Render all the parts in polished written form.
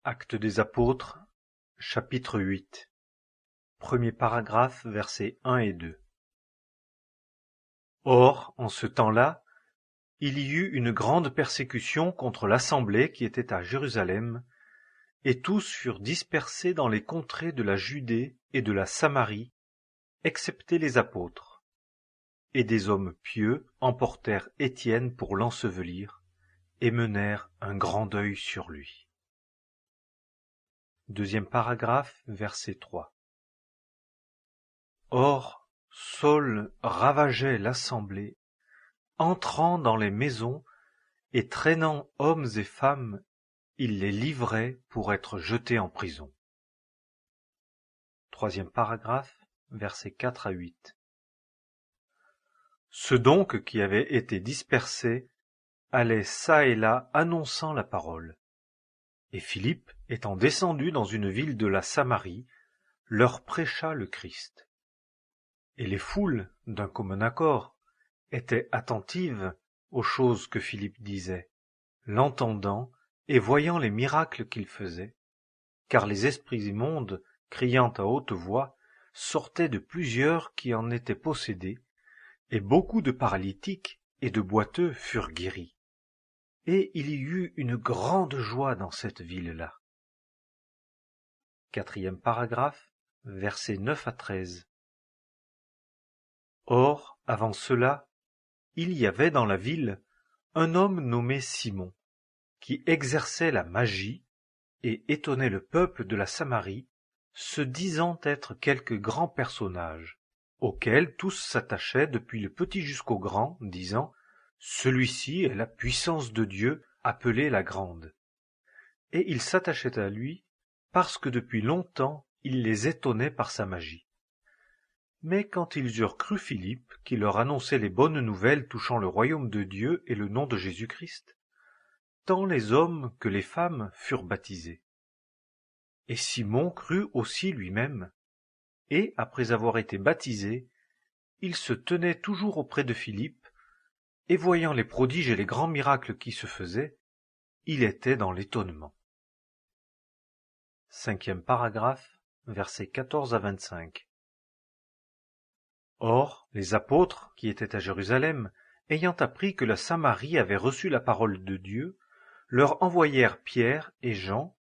Actes des apôtres, chapitre 8. Premier paragraphe, versets 1 et 2. Or, en ce temps-là, il y eut une grande persécution contre l'assemblée qui était à Jérusalem, et tous furent dispersés dans les contrées de la Judée et de la Samarie, excepté les apôtres. Et des hommes pieux emportèrent Étienne pour l'ensevelir, et menèrent un grand deuil sur lui. Deuxième paragraphe, verset 3. Or, Saul ravageait l'assemblée, entrant dans les maisons et traînant hommes et femmes, il les livrait pour être jetés en prison. Troisième paragraphe, versets 4 à 8. Ceux donc qui avaient été dispersés allaient çà et là annonçant la parole. Et Philippe, étant descendu dans une ville de la Samarie, leur prêcha le Christ. Et les foules, d'un commun accord, étaient attentives aux choses que Philippe disait, l'entendant et voyant les miracles qu'il faisait, car les esprits immondes, criant à haute voix, sortaient de plusieurs qui en étaient possédés, et beaucoup de paralytiques et de boiteux furent guéris. Et il y eut une grande joie dans cette ville-là. Quatrième paragraphe, versets 9 à 13. Or, avant cela, il y avait dans la ville un homme nommé Simon, qui exerçait la magie et étonnait le peuple de la Samarie, se disant être quelque grand personnage, auquel tous s'attachaient depuis le petit jusqu'au grand, disant « Celui-ci est la puissance de Dieu appelée la grande ». Et ils s'attachaient à lui parce que depuis longtemps il les étonnait par sa magie. Mais quand ils eurent cru Philippe, qui leur annonçait les bonnes nouvelles touchant le royaume de Dieu et le nom de Jésus-Christ, tant les hommes que les femmes furent baptisés. Et Simon crut aussi lui-même, et après avoir été baptisé, il se tenait toujours auprès de Philippe, et voyant les prodiges et les grands miracles qui se faisaient, il était dans l'étonnement. Cinquième paragraphe, versets 14 à 25. Or, les apôtres, qui étaient à Jérusalem, ayant appris que la Samarie avait reçu la parole de Dieu, leur envoyèrent Pierre et Jean,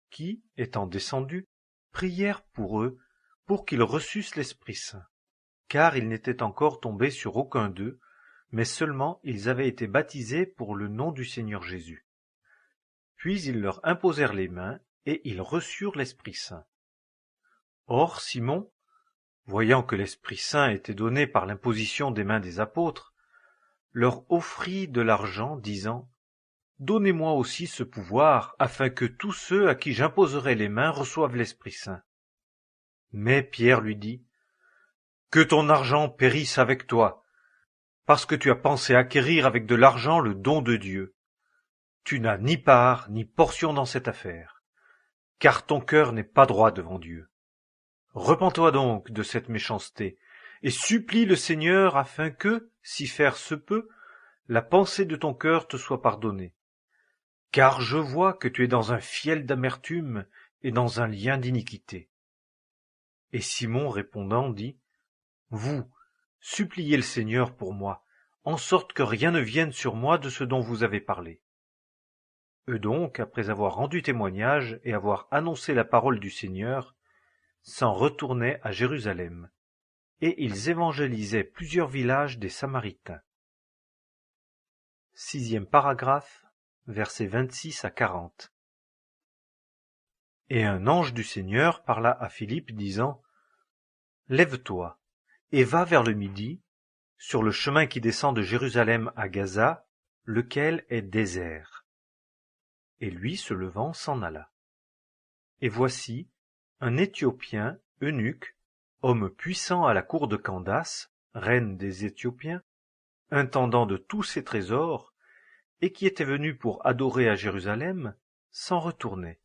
qui, étant descendus, prièrent pour eux, pour qu'ils reçussent l'Esprit Saint, car ils n'étaient encore tombés sur aucun d'eux, mais seulement ils avaient été baptisés pour le nom du Seigneur Jésus. Puis ils leur imposèrent les mains, et ils reçurent l'Esprit Saint. Or Simon, voyant que l'Esprit Saint était donné par l'imposition des mains des apôtres, leur offrit de l'argent, disant « Donnez-moi aussi ce pouvoir, afin que tous ceux à qui j'imposerai les mains reçoivent l'Esprit Saint. » Mais Pierre lui dit « Que ton argent périsse avec toi, parce que tu as pensé acquérir avec de l'argent le don de Dieu. Tu n'as ni part ni portion dans cette affaire, car ton cœur n'est pas droit devant Dieu. Repens-toi donc de cette méchanceté, et supplie le Seigneur afin que, si faire se peut, la pensée de ton cœur te soit pardonnée. Car je vois que tu es dans un fiel d'amertume et dans un lien d'iniquité. » Et Simon répondant dit, « Vous, suppliez le Seigneur pour moi, en sorte que rien ne vienne sur moi de ce dont vous avez parlé. » Eux donc, après avoir rendu témoignage et avoir annoncé la parole du Seigneur, s'en retournaient à Jérusalem, et ils évangélisaient plusieurs villages des Samaritains. Sixième paragraphe, versets 26 à 40. Et un ange du Seigneur parla à Philippe, disant « Lève-toi, et va vers le midi, sur le chemin qui descend de Jérusalem à Gaza, lequel est désert. » Et lui, se levant, s'en alla. Et voici, un Éthiopien, eunuque, homme puissant à la cour de Candace, reine des Éthiopiens, intendant de tous ses trésors, et qui était venu pour adorer à Jérusalem, s'en retournait.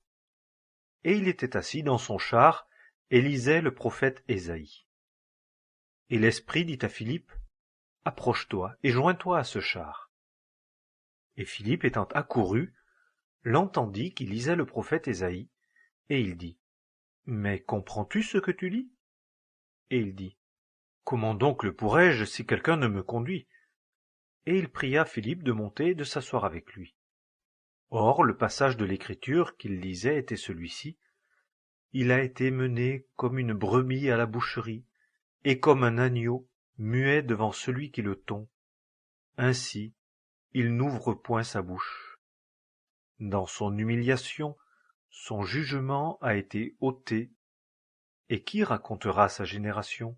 Et il était assis dans son char, et lisait le prophète Ésaïe. Et l'Esprit dit à Philippe, « Approche-toi et joins-toi à ce char. » Et Philippe étant accouru, l'entendit qui lisait le prophète Ésaïe, et il dit: « Mais comprends-tu ce que tu lis ?» Et il dit: « Comment donc le pourrais-je si quelqu'un ne me conduit ?» Et il pria Philippe de monter et de s'asseoir avec lui. Or, le passage de l'Écriture qu'il lisait était celui-ci: « Il a été mené comme une brebis à la boucherie, et comme un agneau muet devant celui qui le tond. Ainsi, il n'ouvre point sa bouche. Dans son humiliation, son jugement a été ôté. Et qui racontera sa génération?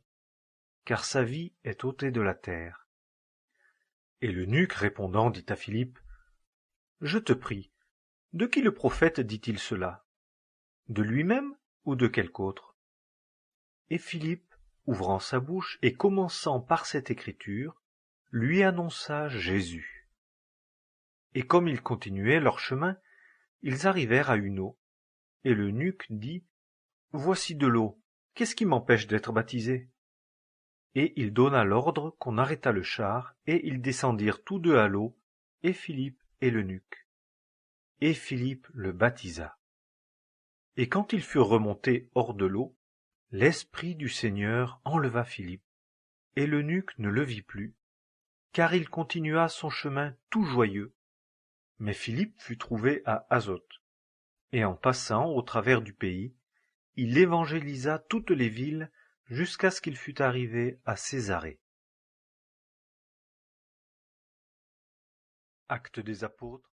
Car sa vie est ôtée de la terre. » Et l'eunuque répondant dit à Philippe: « Je te prie, de qui le prophète dit-il cela? De lui-même ou de quelque autre ?» Et Philippe, ouvrant sa bouche et commençant par cette écriture, lui annonça Jésus. Et comme ils continuaient leur chemin, ils arrivèrent à une eau, et l'eunuque dit: « Voici de l'eau, qu'est-ce qui m'empêche d'être baptisé ?» Et il donna l'ordre qu'on arrêtât le char, et ils descendirent tous deux à l'eau, et Philippe et l'eunuque. Et Philippe le baptisa. Et quand ils furent remontés hors de l'eau, l'Esprit du Seigneur enleva Philippe, et l'eunuque ne le vit plus, car il continua son chemin tout joyeux. Mais Philippe fut trouvé à Azote, et en passant au travers du pays, il évangélisa toutes les villes jusqu'à ce qu'il fût arrivé à Césarée. Actes des apôtres,